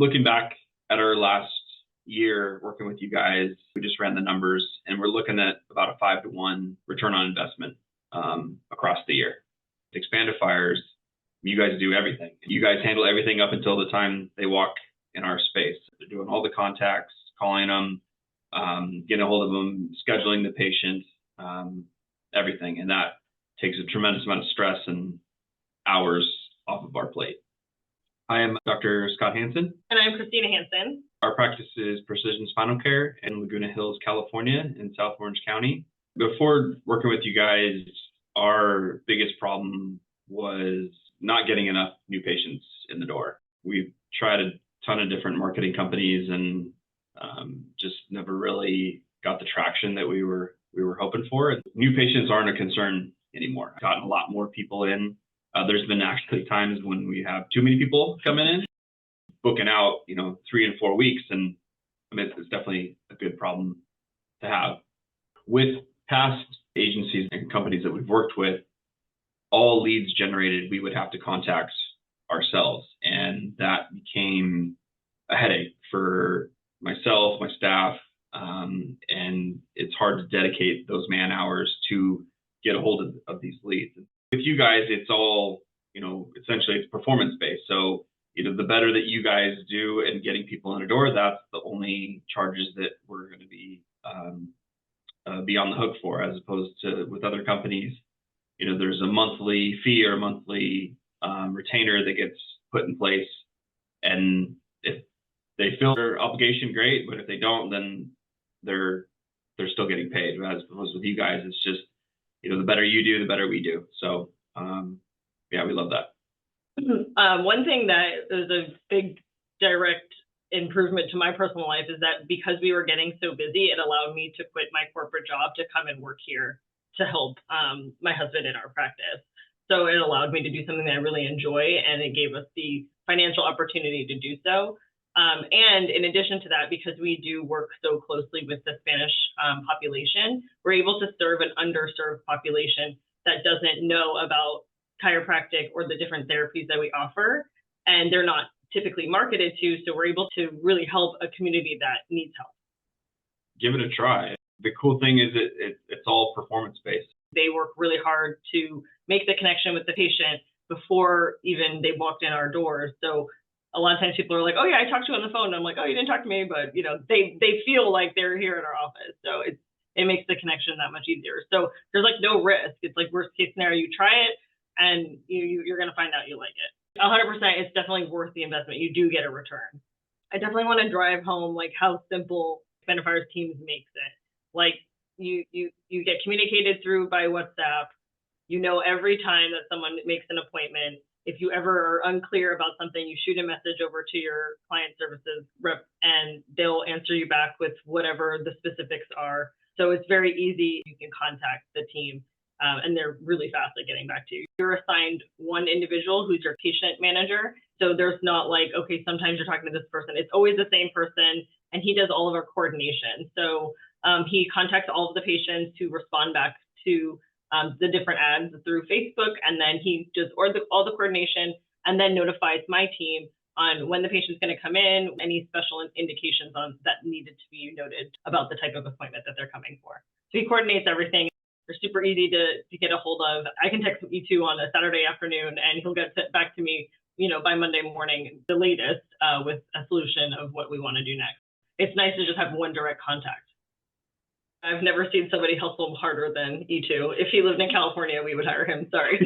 Looking back at our last year working with you guys, we just ran the numbers and we're looking at about a 5-to-1 return on investment across the year. Expandifiers, you guys do everything. You guys handle everything up until the time they walk in our space. They're doing all the contacts, calling them, getting a hold of them, scheduling the patient, everything. And that takes a tremendous amount of stress and hours off of our plate. I am Dr. Scott Hansen. And I'm Christina Hansen. Our practice is Precision Spinal Care in Laguna Hills, California, in South Orange County. Before working with you guys, our biggest problem was not getting enough new patients in the door. We've tried a ton of different marketing companies and just never really got the traction that we were hoping for. New patients aren't a concern anymore. I've gotten a lot more people in. There's been actually times when we have too many people coming in, booking out, 3 and 4 weeks, and I mean, it's definitely a good problem to have. With past agencies and companies that we've worked with, all leads generated, we would have to contact ourselves, and that became a headache for myself, my staff, and it's hard to dedicate those man hours to get a hold of these leads. With you guys, it's all, essentially it's performance based. So, the better that you guys do in getting people in the door, that's the only charges that we're going to be on the hook for, as opposed to with other companies. There's a monthly fee or a monthly retainer that gets put in place, and if they fill their obligation, great. But if they don't, then they're still getting paid. As opposed with you guys, it's just the better you do, the better we do. So yeah, we love that. One thing that is a big direct improvement to my personal life is that because we were getting so busy, it allowed me to quit my corporate job to come and work here to help my husband in our practice. So it allowed me to do something that I really enjoy, and it gave us the financial opportunity to do so. And in addition to that, because we do work so closely with the Spanish population, we're able to serve an underserved population that doesn't know about chiropractic or the different therapies that we offer, and they're not typically marketed to, so we're able to really help a community that needs help. Give it a try. The cool thing is it's all performance-based. They work really hard to make the connection with the patient before even they walked in our doors. So a lot of times people are like, oh yeah, I talked to you on the phone. And I'm like, oh, you didn't talk to me, but they feel like they're here in our office. So it makes the connection that much easier. So there's like no risk. It's like worst case scenario, you try it and you're going to find out you like it. 100%, it's definitely worth the investment. You do get a return. I definitely want to drive home like how simple Expandifiers teams makes it. Like you get communicated through by WhatsApp. Every time that someone makes an appointment. If you ever are unclear about something, you shoot a message over to your client services rep and they'll answer you back with whatever the specifics are. So it's very easy. You can contact the team and they're really fast at getting back to you. You're assigned one individual who's your patient manager. So there's not like, okay, sometimes you're talking to this person. It's always the same person, and he does all of our coordination. So he contacts all of the patients who respond back to the different ads through Facebook, and then he does all the coordination and then notifies my team on when the patient's going to come in, any special indications on that needed to be noted about the type of appointment that they're coming for. So he coordinates everything. They're super easy to get a hold of. I can text E2 on a Saturday afternoon and he'll get back to me, by Monday morning, the latest, with a solution of what we want to do next. It's nice to just have one direct contact. I've never seen somebody hustle harder than E2. If he lived in California, we would hire him. Sorry.